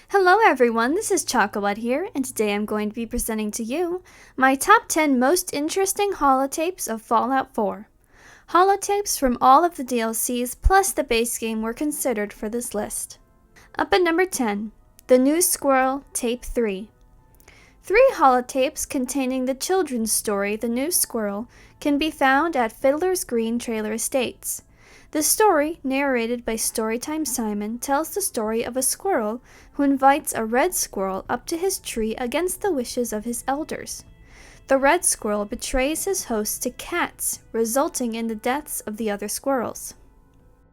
Hello everyone, this is Cobalt here, and today I'm going to be presenting to you my top 10 most interesting holotapes of Fallout 4. Holotapes from all of the DLCs plus the base game were considered for this list. Up at number 10, The New Squirrel, Tape 3. 3 holotapes containing the children's story The New Squirrel can be found at Fiddler's Green Trailer Estates. The story, narrated by Storytime Simon, tells the story of a squirrel who invites a red squirrel up to his tree against the wishes of his elders. The red squirrel betrays his host to cats, resulting in the deaths of the other squirrels.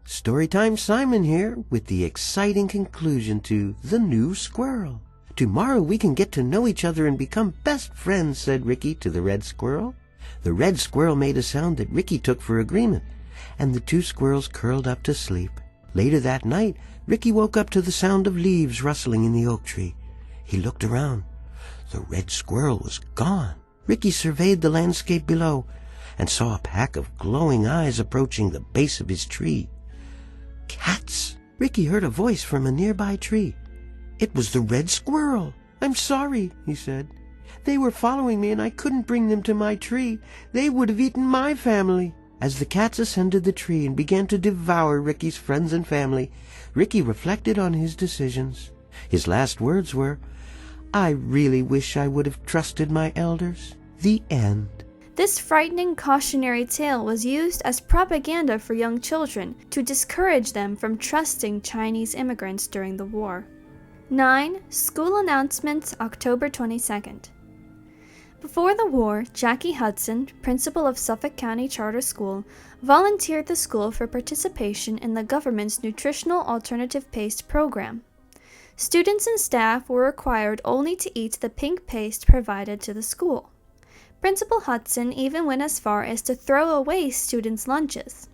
Storytime Simon here with the exciting conclusion to The New Squirrel. Tomorrow we can get to know each other and become best friends, said Ricky to the red squirrel. The red squirrel made a sound that Ricky took for agreement, and the 2 squirrels curled up to sleep. Later that night, Ricky woke up to the sound of leaves rustling in the oak tree. He looked around. The red squirrel was gone. Ricky surveyed the landscape below and saw a pack of glowing eyes approaching the base of his tree. Cats! Ricky heard a voice from a nearby tree. It was the red squirrel. I'm sorry, he said. They were following me and I couldn't bring them to my tree. They would have eaten my family. As the cats ascended the tree and began to devour Ricky's friends and family, Ricky reflected on his decisions. His last words were, I really wish I would have trusted my elders. The end. This frightening cautionary tale was used as propaganda for young children to discourage them from trusting Chinese immigrants during the war. 9. School Announcements, October 22nd. Before the war, Jackie Hudson, principal of Suffolk County Charter School, volunteered the school for participation in the government's Nutritional Alternative Paste program. Students and staff were required only to eat the pink paste provided to the school. Principal Hudson even went as far as to throw away students' lunches.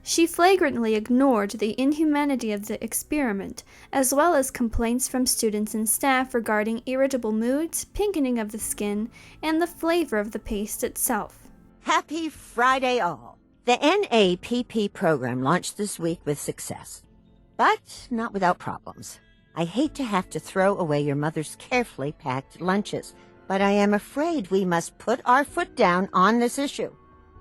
She flagrantly ignored the inhumanity of the experiment, as well as complaints from students and staff regarding irritable moods, pinkening of the skin, and the flavor of the paste itself. Happy Friday all! The NAPP program launched this week with success, but not without problems. I hate to have to throw away your mother's carefully packed lunches, but I am afraid we must put our foot down on this issue.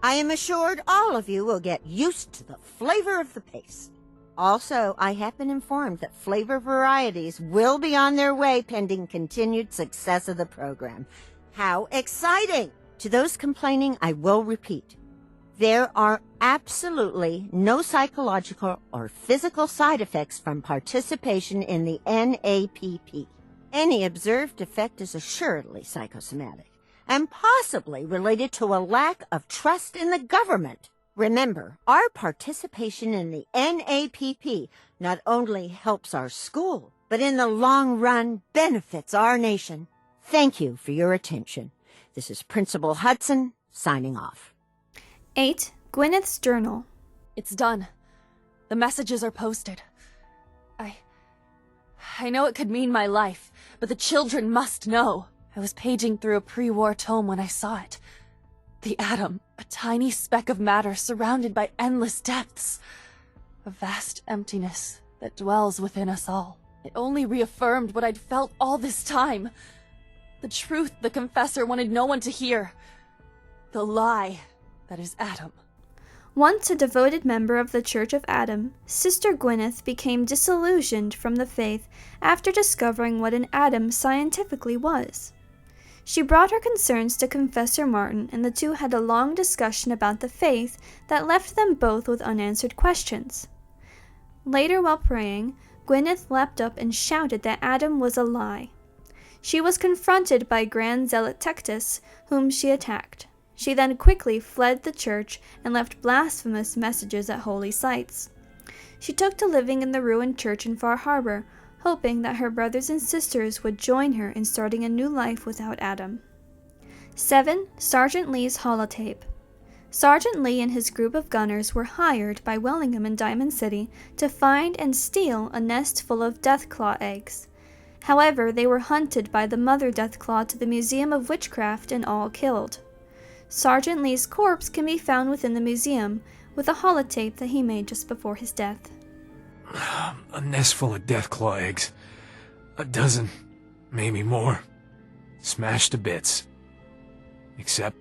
I am assured all of you will get used to the flavor of the paste. Also, I have been informed that flavor varieties will be on their way pending continued success of the program. How exciting! To those complaining, I will repeat. There are absolutely no psychological or physical side effects from participation in the NAPP. Any observed effect is assuredly psychosomatic and possibly related to a lack of trust in the government. Remember, our participation in the NAPP not only helps our school, but in the long run benefits our nation. Thank you for your attention. This is Principal Hudson, signing off. 8. Gweneths Journal. It's done. The messages are posted. I know it could mean my life, but the children must know. I was paging through a pre-war tome when I saw it. The atom, a tiny speck of matter surrounded by endless depths. A vast emptiness that dwells within us all. It only reaffirmed what I'd felt all this time. The truth the confessor wanted no one to hear. The lie that is Atom. Once a devoted member of the Church of Adam, Sister Gwyneth became disillusioned from the faith after discovering what an atom scientifically was. She brought her concerns to Confessor Martin, and the two had a long discussion about the faith that left them both with unanswered questions. Later, while praying, Gwyneth leapt up and shouted that Adam was a lie. She was confronted by Grand Zealot Tectus, whom she attacked. She then quickly fled the church and left blasphemous messages at holy sites. She took to living in the ruined church in Far Harbor, hoping that her brothers and sisters would join her in starting a new life without Adam. 7. Sgt Lees Holotape. Sgt Lee and his group of gunners were hired by Wellingham in Diamond City to find and steal a nest full of Deathclaw eggs. However, they were hunted by the mother Deathclaw to the Museum of Witchcraft and all killed. Sgt Lee's corpse can be found within the museum, with a holotape that he made just before his death. A nest full of Deathclaw eggs. a dozen, maybe more, smashed to bits. Except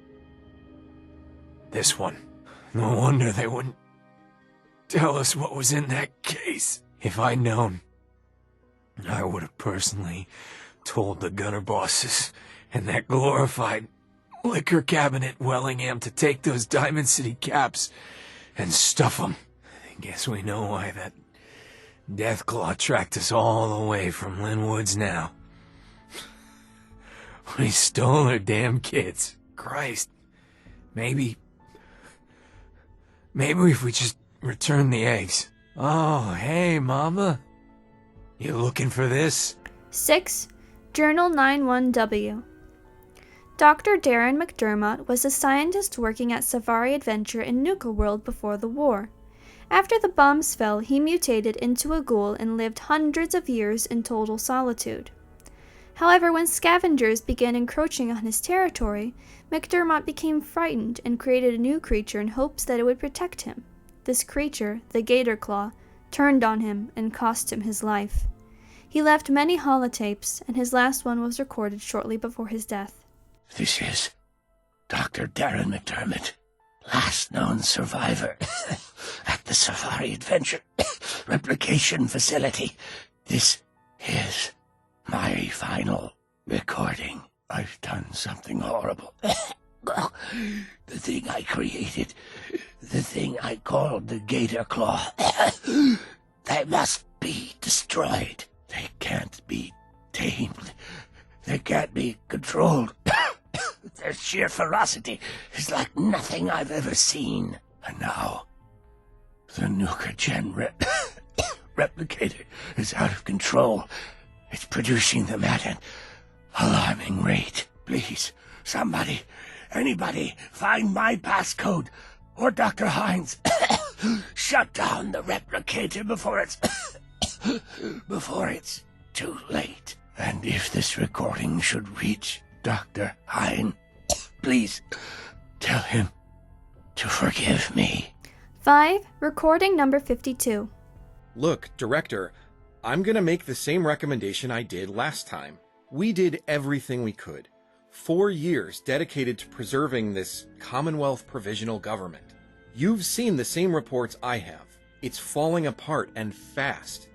this one. No wonder they wouldn't tell us what was in that case. If I'd known, I would have personally told the gunner bosses and that glorified liquor cabinet Wellingham to take those Diamond City caps and stuff them. I guess we know why that Deathclaw tracked us all the way from Lynn Woods now. We stole her damn kids. Christ. Maybe if we just return the eggs. Oh, hey, Mama. You looking for this? 6. Journal 91W. Dr. Darren Mcdermott was a scientist working at Safari Adventure in Nuka World before the war. After the bombs fell, he mutated into a ghoul and lived hundreds of years in total solitude. However, when scavengers began encroaching on his territory, Mcdermott became frightened and created a new creature in hopes that it would protect him. This creature, the Gator Claw, turned on him and cost him his life. He left many holotapes, and his last one was recorded shortly before his death. This is Dr. Darren Mcdermott, last known survivor at the Safari Adventure replication facility. This is my final recording. I've done something horrible. The thing I created, the thing I called the Gator Claw, they must be destroyed. They can't be tamed. They can't be controlled. Their sheer ferocity is like nothing I've ever seen. And now, the Nuka Gen replicator is out of control. It's producing them at an alarming rate. Please, somebody, anybody, find my passcode, or Dr. Hines. Shut down the replicator before it's too late. And if this recording should reach Dr. Hines, please tell him to forgive me. 5. Recording number 52. Look, Director, I'm gonna make the same recommendation I did last time. We did everything we could. 4 years dedicated to preserving this Commonwealth Provisional Government. You've seen the same reports I have. It's falling apart and fast.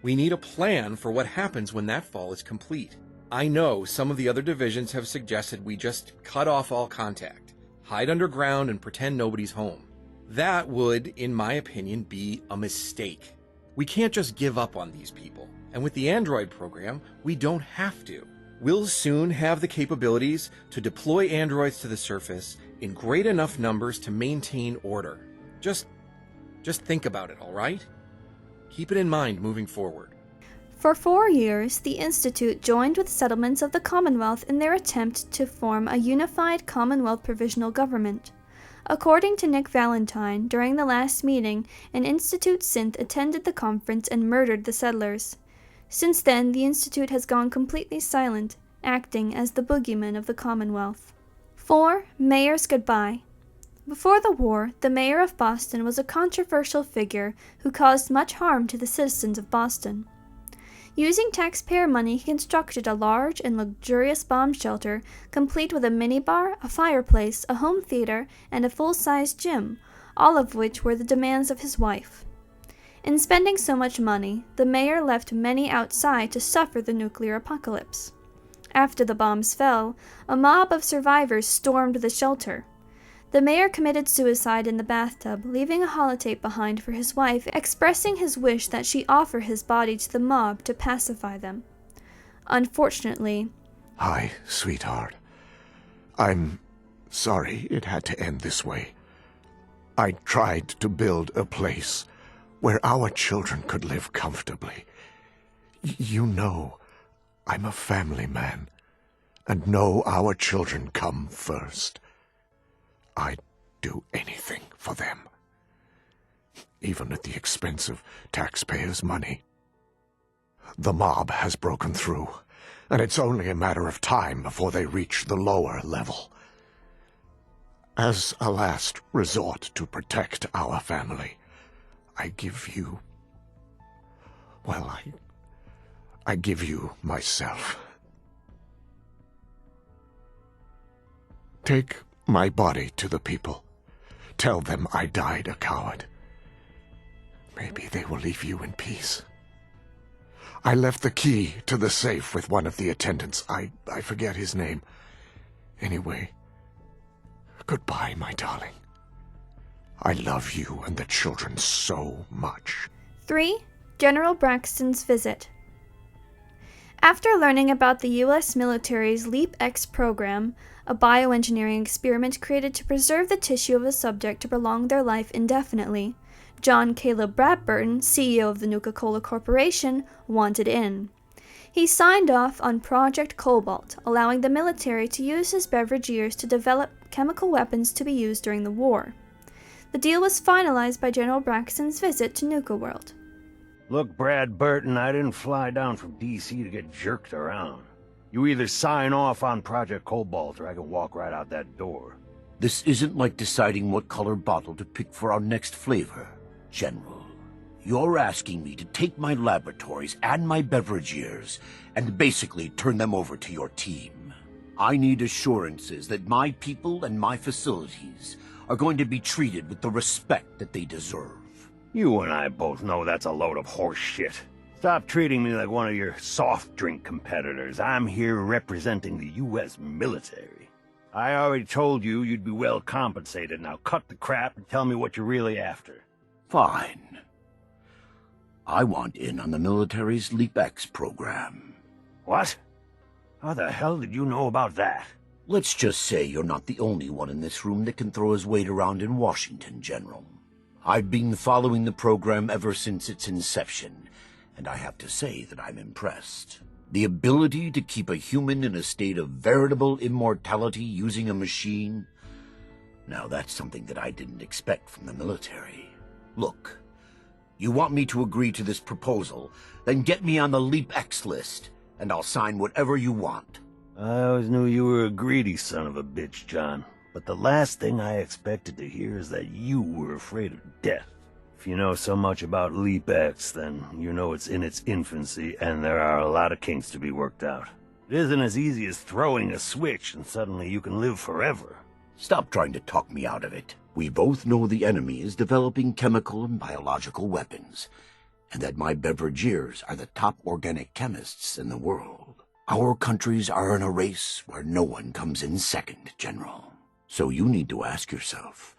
We need a plan for what happens when that fall is complete. I know some of the other divisions have suggested we just cut off all contact, hide underground and pretend nobody's home. That would, in my opinion, be a mistake. We can't just give up on these people, and with the Android program, we don't have to. We'll soon have the capabilities to deploy androids to the surface in great enough numbers to maintain order. Just think about it, all right? Keep it in mind moving forward. For 4 years, the Institute joined with settlements of the Commonwealth in their attempt to form a unified Commonwealth Provisional Government. According to Nick Valentine, during the last meeting, an Institute synth attended the conference and murdered the settlers. Since then, the Institute has gone completely silent, acting as the boogeyman of the Commonwealth. 4. Mayor's Goodbye. Before the war, the mayor of Boston was a controversial figure who caused much harm to the citizens of Boston. Using taxpayer money, he constructed a large and luxurious bomb shelter, complete with a minibar, a fireplace, a home theater, and a full-sized gym, all of which were the demands of his wife. In spending so much money, the mayor left many outside to suffer the nuclear apocalypse. After the bombs fell, a mob of survivors stormed the shelter. The mayor committed suicide in the bathtub, leaving a holotape behind for his wife, expressing his wish that she offer his body to the mob to pacify them. Unfortunately, Hi, sweetheart. I'm sorry it had to end this way. I tried to build a place where our children could live comfortably. You know, I'm a family man, and know our children come first. I'd do anything for them, even at the expense of taxpayers' money. The mob has broken through, and it's only a matter of time before they reach the lower level. As a last resort to protect our family, I give you... well, I give you myself. Take my body to the people. Tell them I died a coward. Maybe they will leave you in peace. I left the key to the safe with one of the attendants. I forget his name. Anyway, goodbye, my darling. I love you and the children so much. 3. General Braxton's visit. After learning about the U.S. military's LEAP-X program, a bioengineering experiment created to preserve the tissue of a subject to prolong their life indefinitely, John Caleb Bradburton, CEO of the Nuka-Cola Corporation, wanted in. He signed off on Project Cobalt, allowing the military to use his beverage years to develop chemical weapons to be used during the war. The deal was finalized by General Braxton's visit to Nuka World. Look, Bradburton, I didn't fly down from D.C. to get jerked around. You either sign off on Project Cobalt or I can walk right out that door. This isn't like deciding what color bottle to pick for our next flavor, General. You're asking me to take my laboratories and my beverage years and basically turn them over to your team. I need assurances that my people and my facilities are going to be treated with the respect that they deserve. You and I both know that's a load of horse shit. Stop treating me like one of your soft drink competitors. I'm here representing the U.S. military. I already told you you'd be well compensated. Now cut the crap and tell me what you're really after. Fine. I want in on the military's LEAP-X program. What? How the hell did you know about that? Let's just say you're not the only one in this room that can throw his weight around in Washington, General. I've been following the program ever since its inception, and I have to say that I'm impressed. The ability to keep a human in a state of veritable immortality using a machine? Now that's something that I didn't expect from the military. Look, you want me to agree to this proposal, then get me on the LEAP-X list, and I'll sign whatever you want. I always knew you were a greedy son of a bitch, John. But the last thing I expected to hear is that you were afraid of death. If you know so much about LEAP-X, then you know it's in its infancy, and there are a lot of kinks to be worked out. It isn't as easy as throwing a switch and suddenly you can live forever. Stop trying to talk me out of it. We both know the enemy is developing chemical and biological weapons, and that my beveragiers are the top organic chemists in the world. Our countries are in a race where no one comes in second, General. So you need to ask yourself,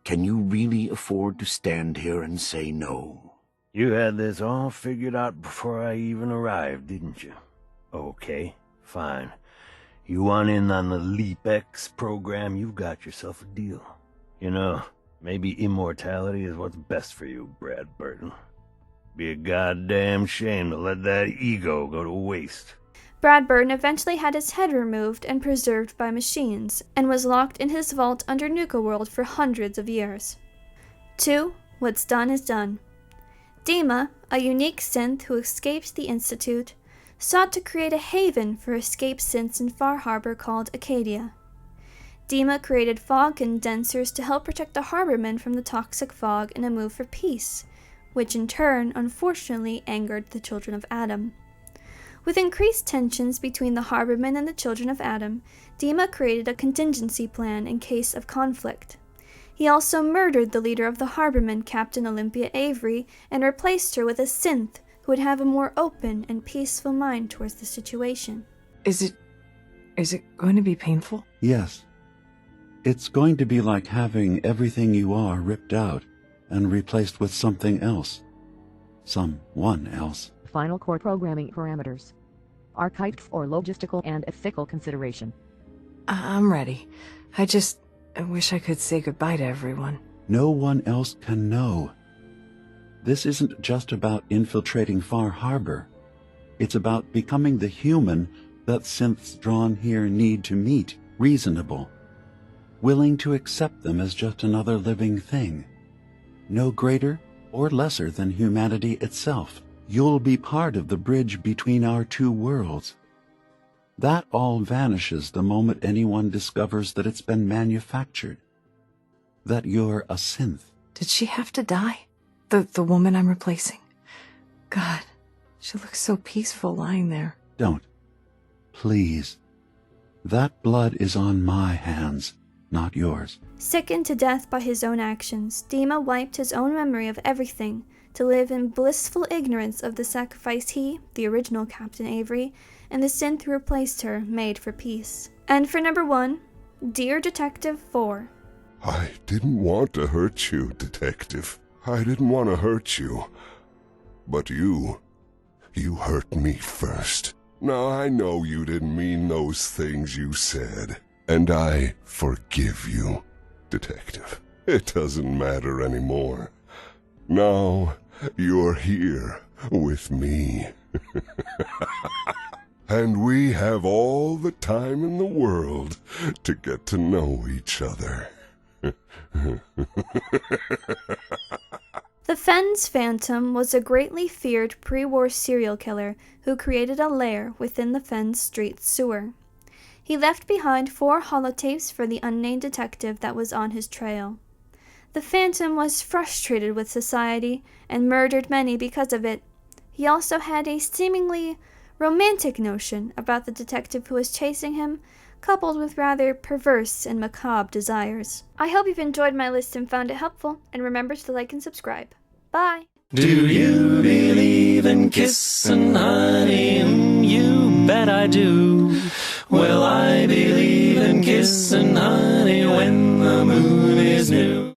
can you really afford to stand here and say no? You had this all figured out before I even arrived, didn't you? Okay, fine. You want in on the LEAP-X program, you've got yourself a deal. You know, maybe immortality is what's best for you, Bradburton. Be a goddamn shame to let that ego go to waste. Bradburton eventually had his head removed and preserved by machines, and was locked in his vault under Nuka World for hundreds of years. 2. What's done is done. Dima, a unique synth who escaped the Institute, sought to create a haven for escaped synths in Far Harbor called Acadia. Dima created fog condensers to help protect the harbormen from the toxic fog in a move for peace, which in turn unfortunately angered the children of Adam. With increased tensions between the harbormen and the children of Adam, Dima created a contingency plan in case of conflict. He also murdered the leader of the harbormen, Captain Olympia Avery, and replaced her with a synth who would have a more open and peaceful mind towards the situation. Is it going to be painful? Yes. It's going to be like having everything you are ripped out and replaced with something else. Someone else. Final core programming parameters. Archived for logistical and ethical consideration. I'm ready. I wish I could say goodbye to everyone. No one else can know. This isn't just about infiltrating Far Harbor. It's about becoming the human that synths drawn here need to meet, reasonable, willing to accept them as just another living thing, no greater or lesser than humanity itself. You'll be part of the bridge between our two worlds. That all vanishes the moment anyone discovers that it's been manufactured, that you're a synth. Did she have to die? The woman I'm replacing? God, She looks so peaceful lying there. Don't. Please. That blood is on my hands, not yours. Sickened to death by his own actions, Dima wiped his own memory of everything to live in blissful ignorance of the sacrifice he, the original Captain Avery, and the synth who replaced her made for peace. And for number 1, Dear Detective 4. I didn't want to hurt you, Detective. I didn't want to hurt you. But you hurt me first. Now I know you didn't mean those things you said, and I forgive you, Detective. It doesn't matter anymore. Now you're here with me. And we have all the time in the world to get to know each other. The Fens Phantom was a greatly feared pre-war serial killer who created a lair within the Fens Street sewer. He left behind 4 holotapes for the unnamed detective that was on his trail. The Phantom was frustrated with society and murdered many because of it. He also had a seemingly romantic notion about the detective who was chasing him, coupled with rather perverse and macabre desires. I hope you've enjoyed my list and found it helpful, and remember to like and subscribe. Bye! Do you believe in kissing, honey? You bet I do. Well, I believe in kissing, honey.